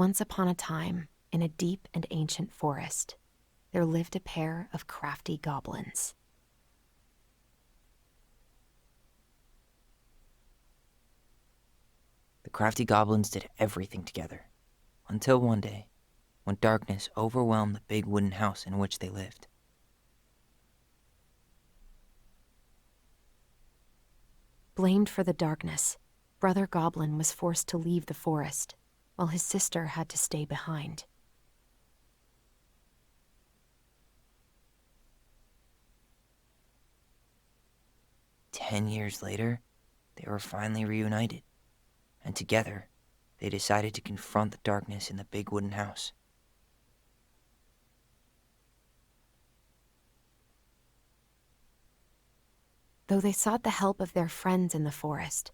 Once upon a time, in a deep and ancient forest, there lived a pair of crafty goblins. The crafty goblins did everything together, until one day, when darkness overwhelmed the big wooden house in which they lived. Blamed for the darkness, Brother Goblin was forced to leave the forest, while his sister had to stay behind. "10 years later, they were finally reunited, and together, they decided to confront the darkness in the big wooden house. Though they sought the help of their friends in the forest,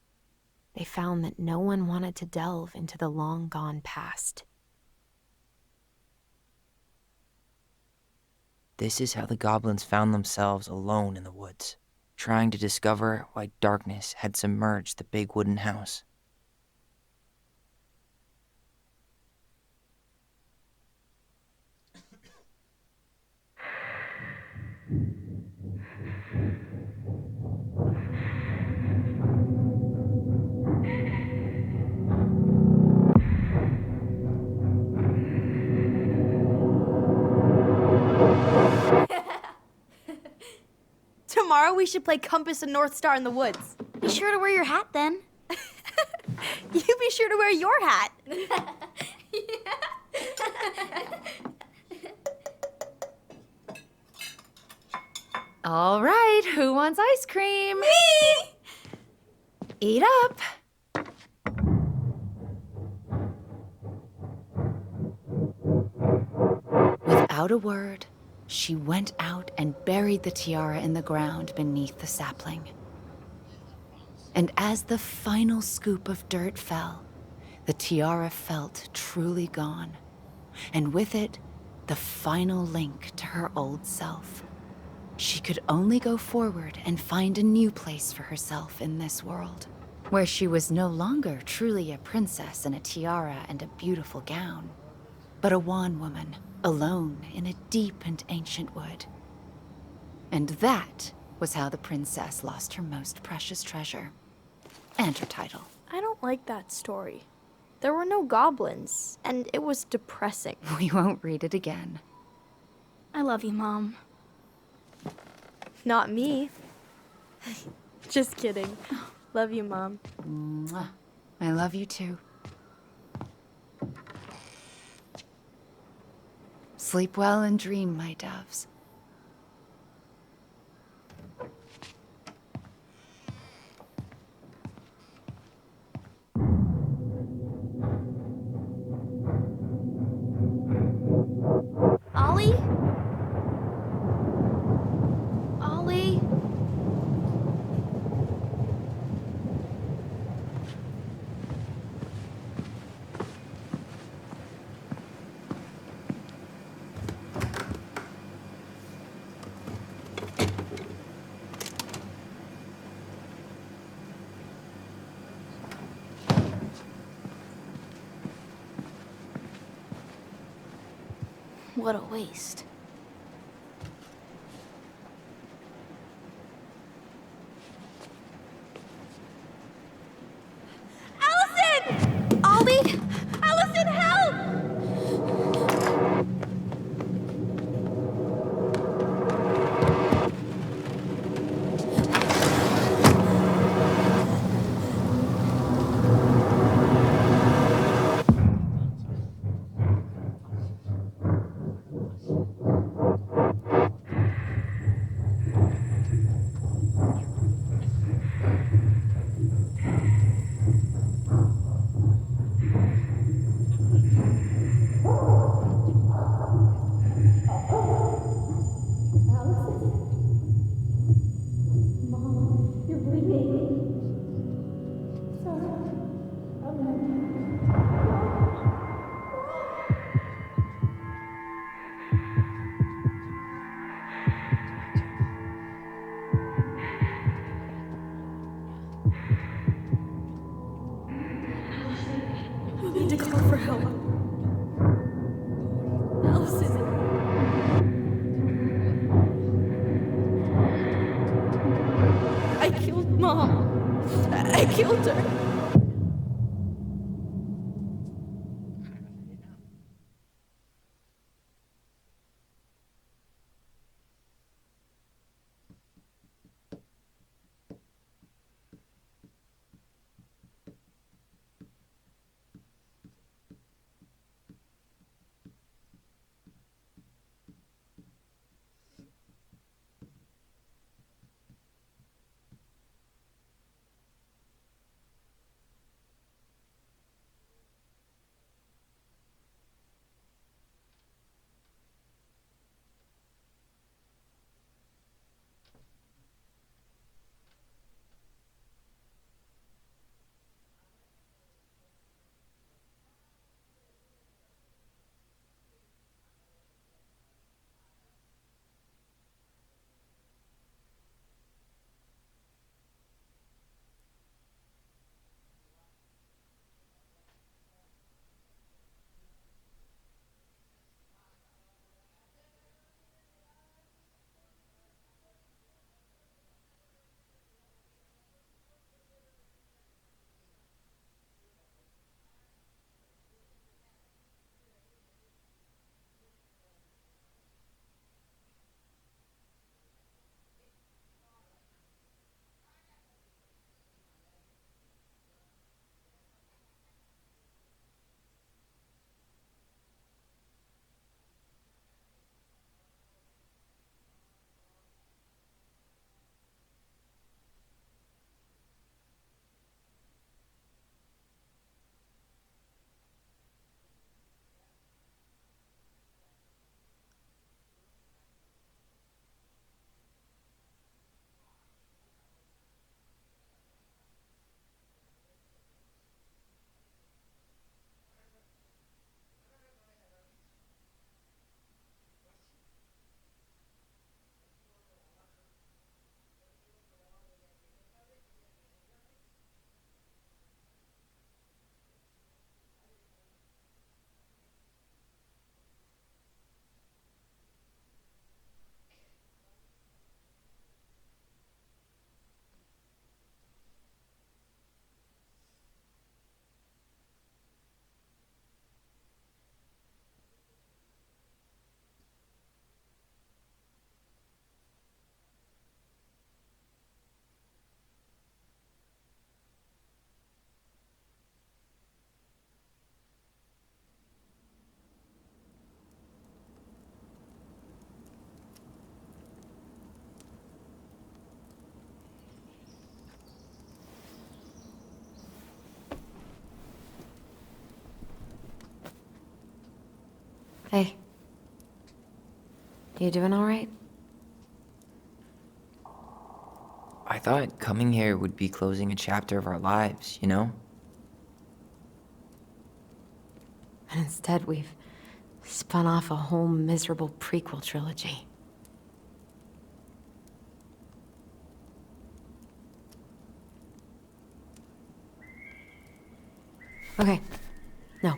they found that no one wanted to delve into the long-gone past. This is how the goblins found themselves alone in the woods, trying to discover why darkness had submerged the big wooden house. Tomorrow we should play Compass and North Star in the woods. Be sure to wear your hat then. You be sure to wear your hat. All right, who wants ice cream? Me! Eat up. Without a word, she went out and buried the tiara in the ground beneath the sapling. And as the final scoop of dirt fell, the tiara felt truly gone, and with it, the final link to her old self. She could only go forward and find a new place for herself in this world, where she was no longer truly a princess in a tiara and a beautiful gown, but a wan woman, alone in a deep and ancient wood. And that was how the princess lost her most precious treasure, and her title. I don't like that story. There were no goblins, and it was depressing. We won't read it again. I love you, Mom. Not me. Just kidding. Love you, Mom. Mwah. I love you too. Sleep well and dream, my doves. Ollie? Ollie? What a waste. Allison! Ollie! Allison, help! Mom, I killed her. Hey. You doing all right? I thought coming here would be closing a chapter of our lives, you know? And instead, we've spun off a whole miserable prequel trilogy. Okay. No.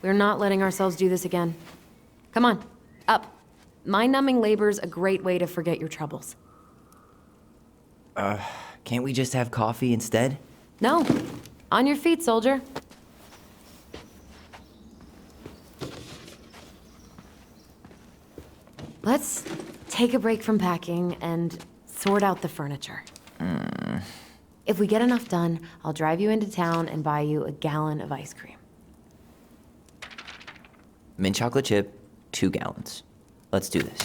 We're not letting ourselves do this again. Come on. Up. Mind-numbing labor's a great way to forget your troubles. Can't we just have coffee instead? No. On your feet, soldier. Let's take a break from packing and sort out the furniture. If we get enough done, I'll drive you into town and buy you a gallon of ice cream. Mint chocolate chip, 2 gallons. Let's do this.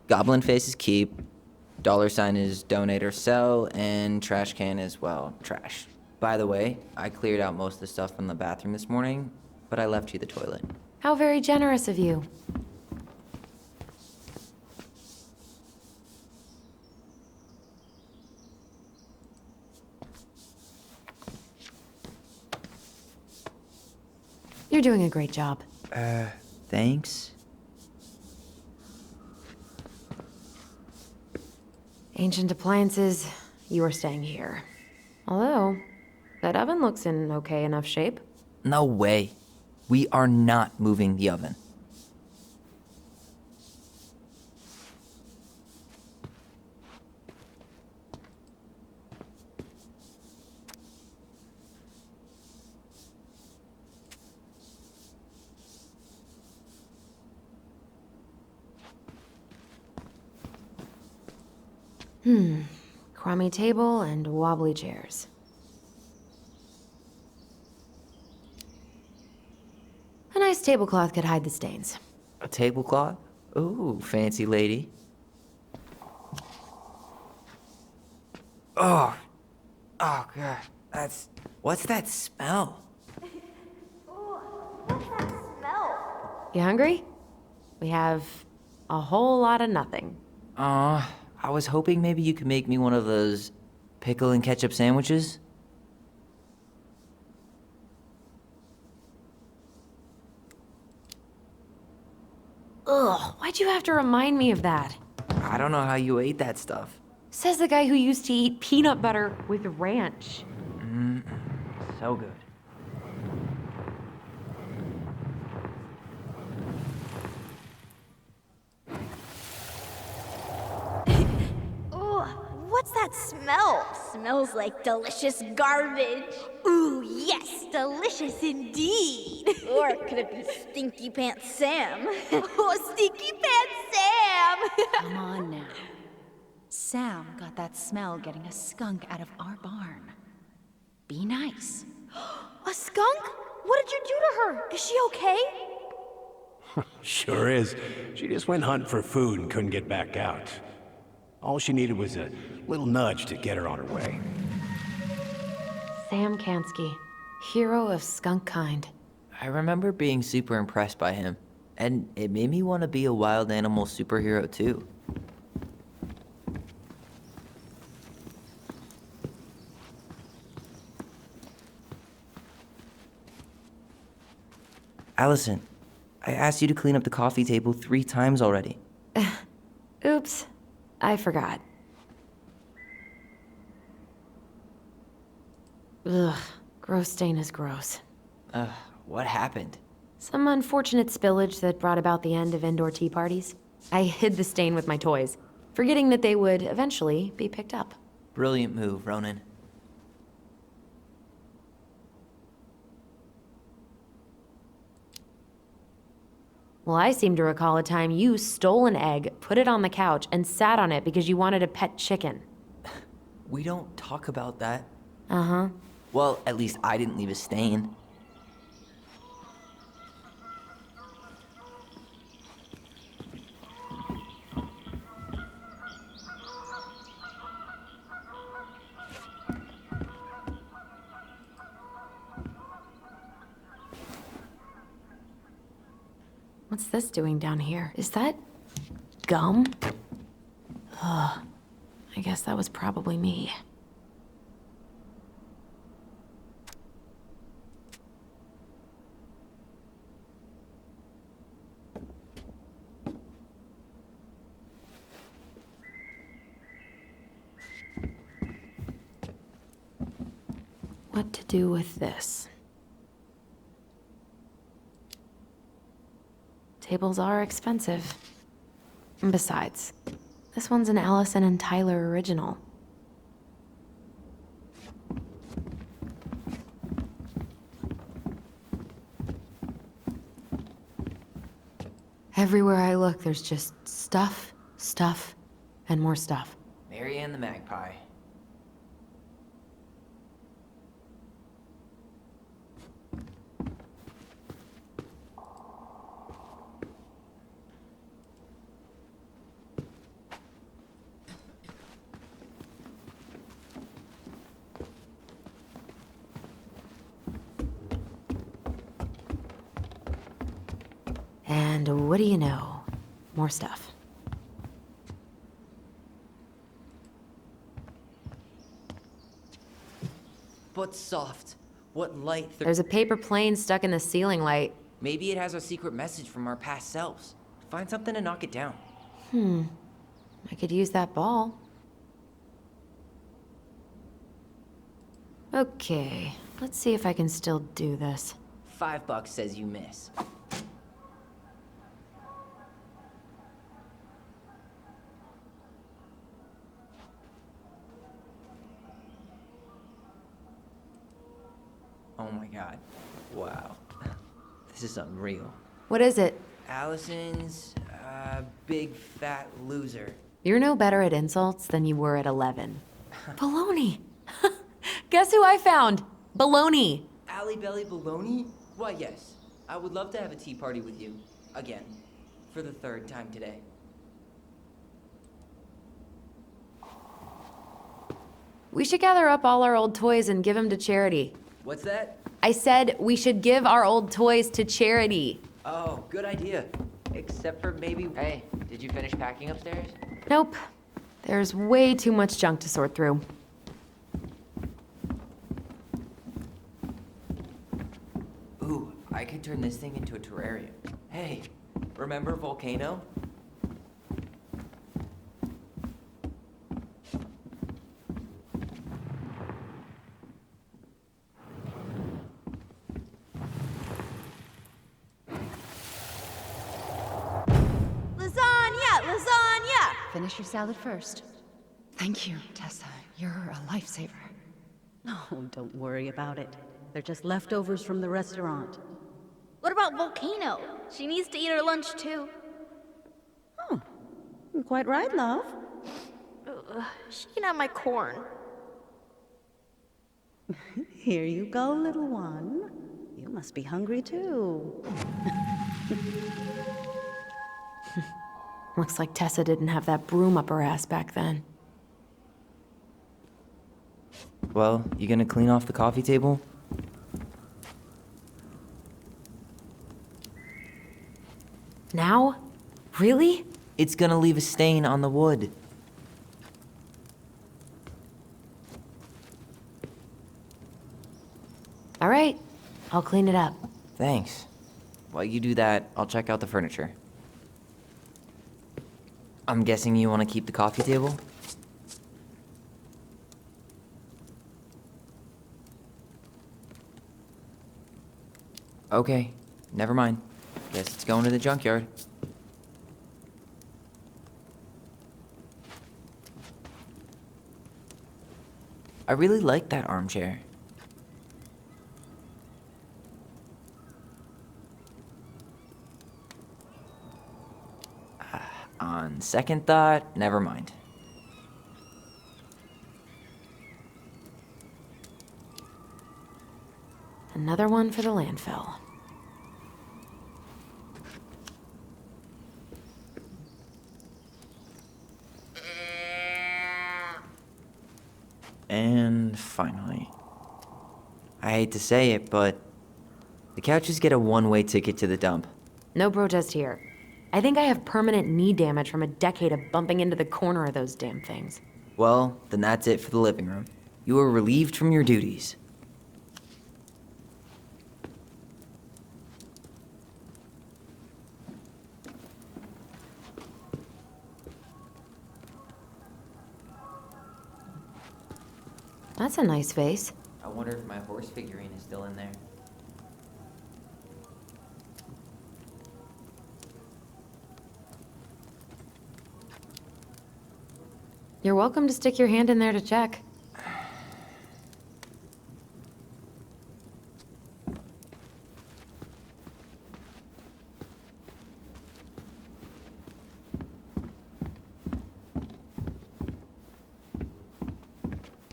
Goblin face is keep, $ is donate or sell, and trash can is, well, trash. By the way, I cleared out most of the stuff from the bathroom this morning, but I left you the toilet. How very generous of you. You're doing a great job. Thanks? Ancient appliances, you are staying here. Although, That oven looks in okay enough shape. No way. We are not moving the oven. Crummy table and wobbly chairs. A nice tablecloth could hide the stains. A tablecloth? Ooh, fancy lady. Oh. Oh, God. What's that smell? You hungry? We have a whole lot of nothing. I was hoping maybe you could make me one of those pickle and ketchup sandwiches. Ugh, why'd you have to remind me of that? I don't know how you ate that stuff. Says the guy who used to eat peanut butter with ranch. So good. Ugh, what's that smell? Smells like delicious garbage. Ooh, yes, delicious indeed. Or could it be Stinky Pants Sam? Oh, Stinky Pants Sam! Come on now. Sam got that smell getting a skunk out of our barn. Be nice. A skunk? What did you do to her? Is she okay? Sure is. She just went hunting for food and couldn't get back out. All she needed was a little nudge to get her on her way. Sam Kansky, hero of skunk kind. I remember being super impressed by him, and it made me want to be a wild animal superhero too. Allison, I asked you to clean up the coffee table 3 times already. Oops, I forgot. Ugh, gross stain is gross. What happened? Some unfortunate spillage that brought about the end of indoor tea parties. I hid the stain with my toys, forgetting that they would eventually be picked up. Brilliant move, Ronan. Well, I seem to recall a time you stole an egg, put it on the couch, and sat on it because you wanted a pet chicken. We don't talk about that. Uh-huh. Well, at least I didn't leave a stain. What's this doing down here? Is that gum? Ugh. I guess that was probably me. What to do with this? Tables are expensive. And besides, this one's an Allison and Tyler original. Everywhere I look, there's just stuff, stuff, and more stuff. Mary Ann the Magpie. And what do you know? More stuff. But soft. What light? There's a paper plane stuck in the ceiling light. Maybe it has a secret message from our past selves. Find something to knock it down. I could use that ball. Okay, let's see if I can still do this. $5 says you miss. Oh my god. Wow. This is unreal. What is it? Allison's, big fat loser. You're no better at insults than you were at 11. Baloney! Guess who I found? Baloney! Allie Belly Baloney? Why, yes. I would love to have a tea party with you. Again. For the 3rd time today. We should gather up all our old toys and give them to charity. What's that? I said we should give our old toys to charity. Oh, good idea. Except for maybe... Hey, did you finish packing upstairs? Nope. There's way too much junk to sort through. Ooh, I could turn this thing into a terrarium. Hey, remember Volcano? Lasagna! Lasagna! Finish your salad first. Thank you, Tessa. You're a lifesaver. Oh, don't worry about it. They're just leftovers from the restaurant. What about Volcano? She needs to eat her lunch too. Oh, quite right, love. She can have my corn. Here you go, little one. You must be hungry too. Looks like Tessa didn't have that broom up her ass back then. Well, you gonna clean off the coffee table? Now? Really? It's gonna leave a stain on the wood. All right, I'll clean it up. Thanks. While you do that, I'll check out the furniture. I'm guessing you want to keep the coffee table? Okay, never mind. Guess it's going to the junkyard. I really like that armchair. On second thought, never mind. Another one for the landfill. And finally. I hate to say it, but the couches get a one-way ticket to the dump. No protest here. I think I have permanent knee damage from a decade of bumping into the corner of those damn things. Well, then that's it for the living room. You are relieved from your duties. That's a nice vase. I wonder if my horse figurine is still in there. You're welcome to stick your hand in there to check.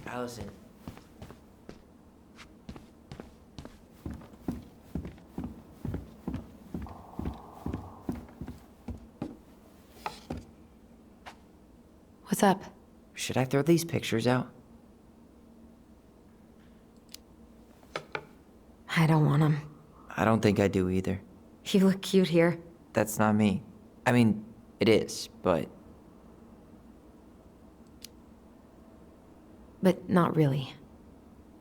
Allison. What's up? Should I throw these pictures out? I don't want them. I don't think I do either. You look cute here. That's not me. I mean, it is, but But not really.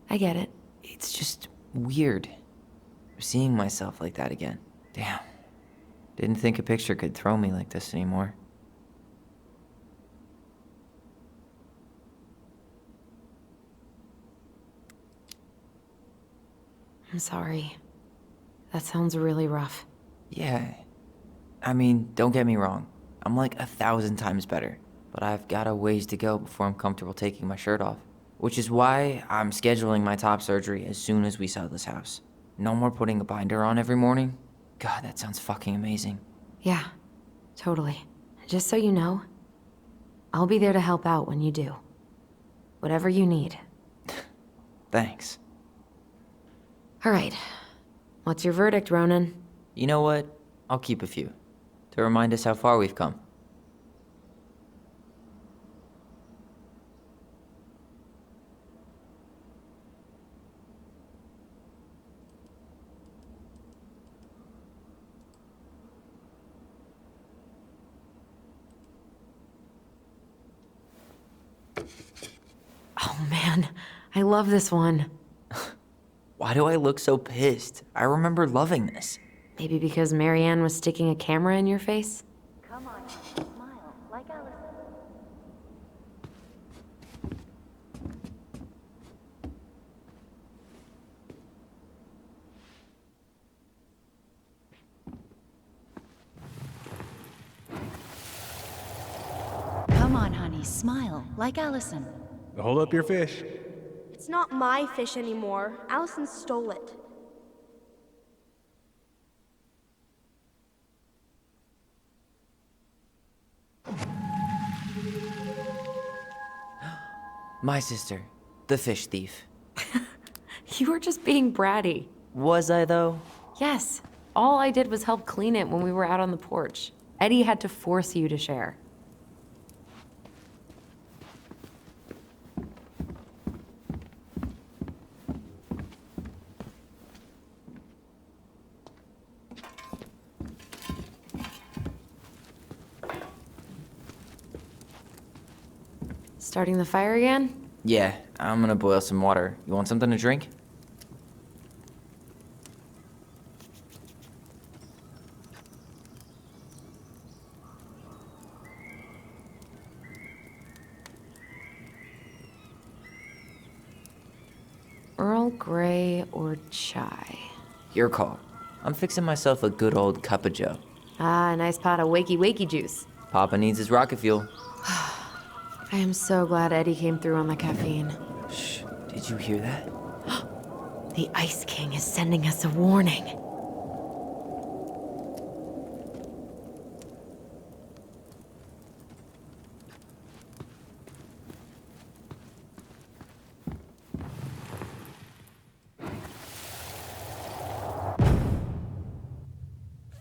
I get it. it's just weird. Seeing myself like that again. Damn. Didn't think a picture could throw me like this anymore. I'm sorry. That sounds really rough. Yeah. I mean, don't get me wrong. I'm like 1,000 times better. But I've got a ways to go before I'm comfortable taking my shirt off. Which is why I'm scheduling my top surgery as soon as we sell this house. No more putting a binder on every morning. God, that sounds fucking amazing. Yeah, totally. Just so you know, I'll be there to help out when you do. Whatever you need. Thanks. All right. What's your verdict, Ronan? You know what? I'll keep a few. To remind us how far we've come. Oh man, I love this one. Why do I look so pissed? I remember loving this. Maybe because Marianne was sticking a camera in your face? Come on, smile, like Allison. Come on, honey, smile, like Allison. Hold up your fish. It's not my fish anymore. Allison stole it. My sister, the fish thief. You were just being bratty. Was I, though? Yes, all I did was help clean it when we were out on the porch. Eddie had to force you to share. Starting the fire again? Yeah, I'm gonna boil some water. You want something to drink? Earl Grey or chai? Your call. I'm fixing myself a good old cup of joe. Ah, a nice pot of wakey juice. Papa needs his rocket fuel. I am so glad Eddie came through on the caffeine. Shh, did you hear that? The Ice King is sending us a warning.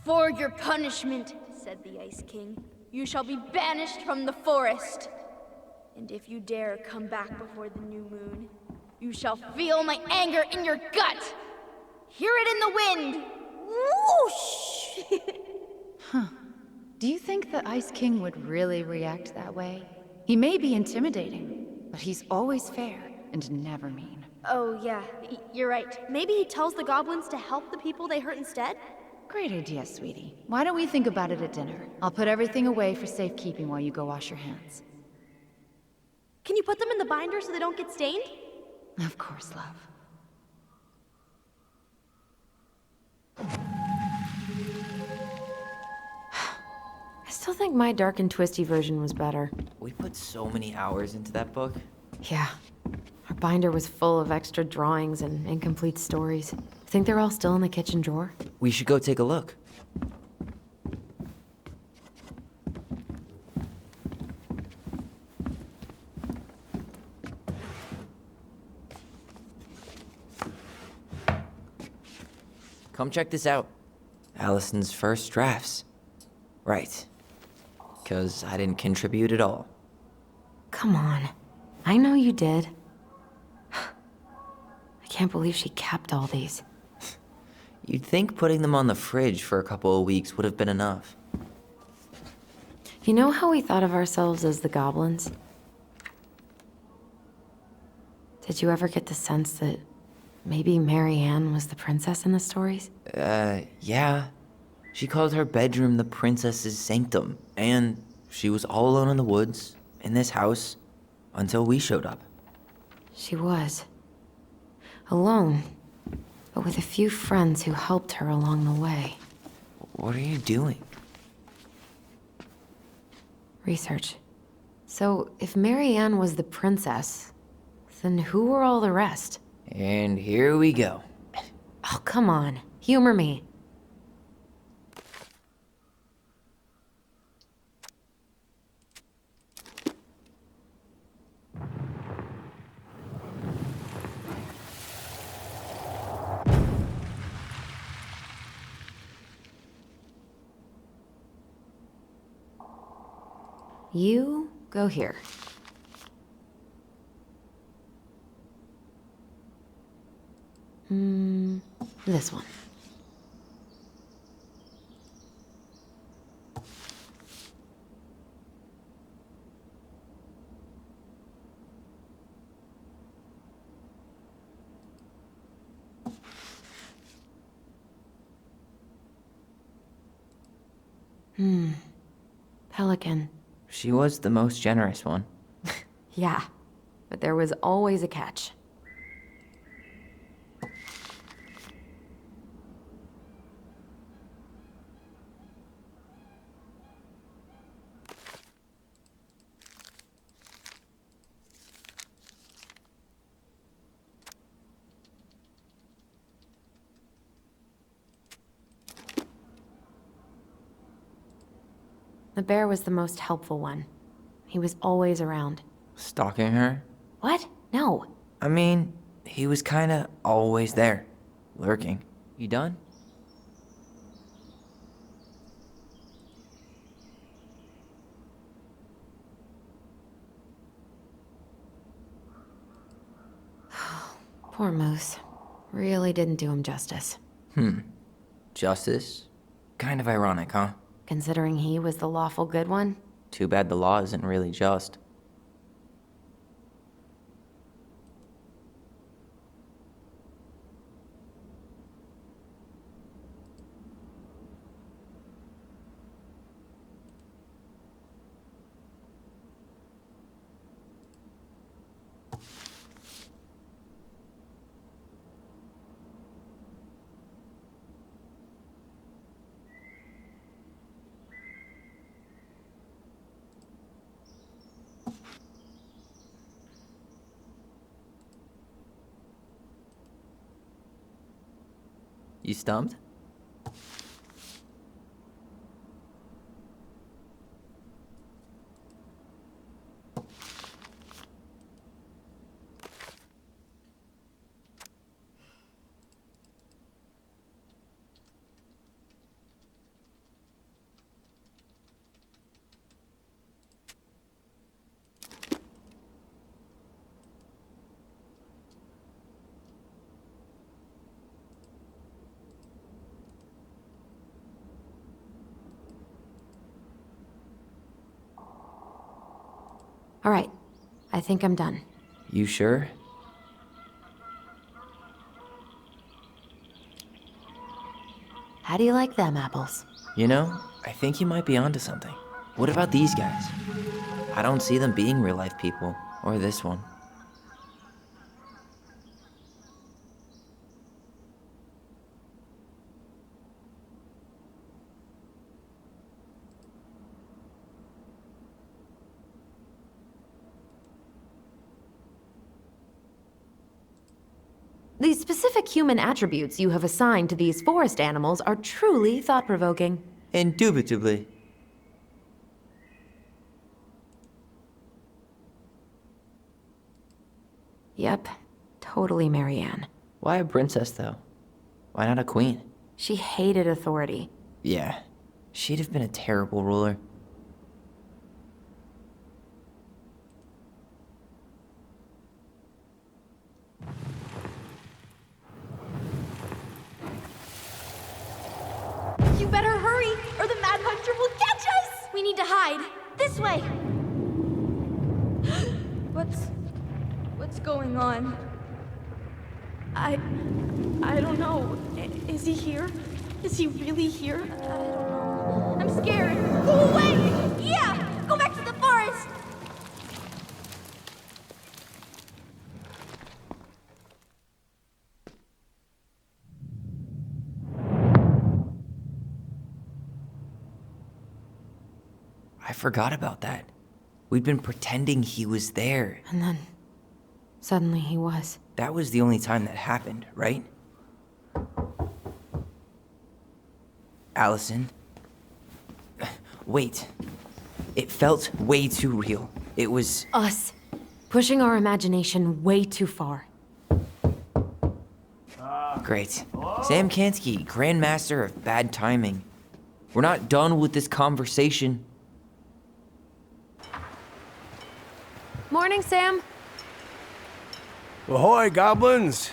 For your punishment, said the Ice King, you shall be banished from the forest. And if you dare come back before the new moon, you shall feel my anger in your gut. Hear it in the wind. Whoosh! Do you think the Ice King would really react that way? He may be intimidating, but he's always fair and never mean. Oh, yeah, you're right. Maybe he tells the goblins to help the people they hurt instead? Great idea, sweetie. Why don't we think about it at dinner? I'll put everything away for safekeeping while you go wash your hands. Can you put them in the binder so they don't get stained? Of course, love. I still think my dark and twisty version was better. We put so many hours into that book. Yeah. Our binder was full of extra drawings and incomplete stories. Think they're all still in the kitchen drawer? We should go take a look. Come check this out. Allison's first drafts. Right. 'Cause I didn't contribute at all. Come on. I know you did. I can't believe she kept all these. You'd think putting them on the fridge for a couple of weeks would have been enough. You know how we thought of ourselves as the goblins? Did you ever get the sense that maybe Marianne was the princess in the stories? Yeah. She called her bedroom the princess's sanctum, and she was all alone in the woods, in this house, until we showed up. She was. Alone. but with a few friends who helped her along the way. What are you doing? Research. So, if Marianne was the princess, then who were all the rest? And here we go. Oh, come on. Humor me. You go here. This one. Pelican. She was the most generous one. Yeah, but there was always a catch. The bear was the most helpful one. He was always around. Stalking her? What? No. I mean, he was kinda always there. Lurking. You done? Poor Moose. Really didn't do him justice. Justice? Kind of ironic, huh? Considering he was the lawful good one. Too bad the law isn't really just. You stumped? All right. I think I'm done. You sure? How do you like them apples? You know, I think you might be onto something. What about these guys? I don't see them being real-life people, or this one. The specific human attributes you have assigned to these forest animals are truly thought-provoking. Indubitably. Yep, totally Marianne. Why a princess, though? Why not a queen? She hated authority. Yeah, she'd have been a terrible ruler. You better hurry, or the Mad Hunter will catch us! We need to hide. This way! What's going on? I don't know. Is he here? Is he really here? I don't know. I'm scared. Go away! Yeah! Go back to the forest! forgot about that. We'd been pretending he was there. And then, suddenly he was. That was the only time that happened, right? Allison? Wait. It felt way too real. It was... Us. Pushing our imagination way too far. Great. Sam Kansky, Grandmaster of Bad Timing. We're not done with this conversation. Morning, Sam. Ahoy, goblins!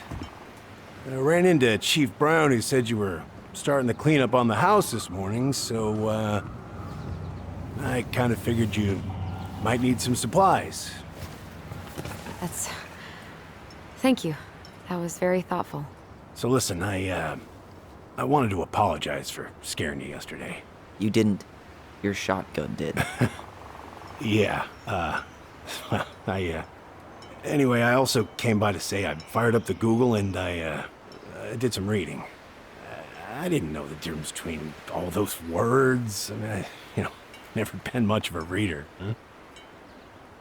I ran into Chief Brown, who said you were starting the cleanup on the house this morning, so, I kind of figured you might need some supplies. Thank you. That was very thoughtful. So listen, I wanted to apologize for scaring you yesterday. You didn't. Your shotgun did. Yeah, anyway, I also came by to say I fired up the Google and I did some reading. I didn't know the difference between all those words. I mean, never been much of a reader. Huh?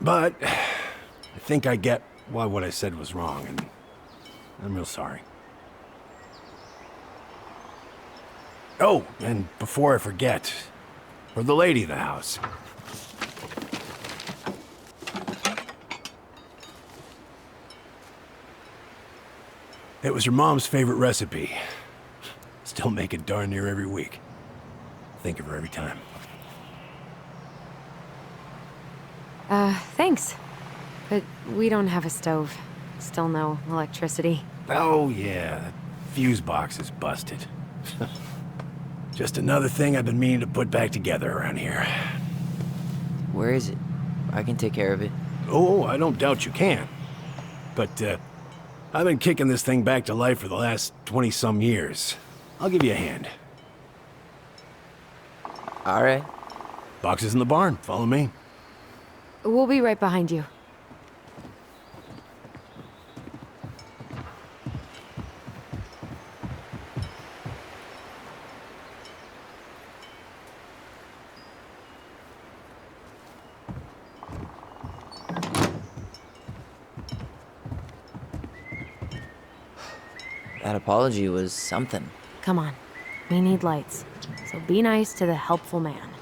But I think I get why what I said was wrong, and I'm real sorry. Oh, and before I forget, for the lady of the house. It was your mom's favorite recipe. Still make it darn near every week. Think of her every time. Thanks. But we don't have a stove. Still no electricity. Oh yeah, that fuse box is busted. Just another thing I've been meaning to put back together around here. Where is it? I can take care of it. Oh, I don't doubt you can. But, I've been kicking this thing back to life for the last 20-some years. I'll give you a hand. All right. Box is in the barn. Follow me. We'll be right behind you. That apology was something. Come on. We need lights. So be nice to the helpful man.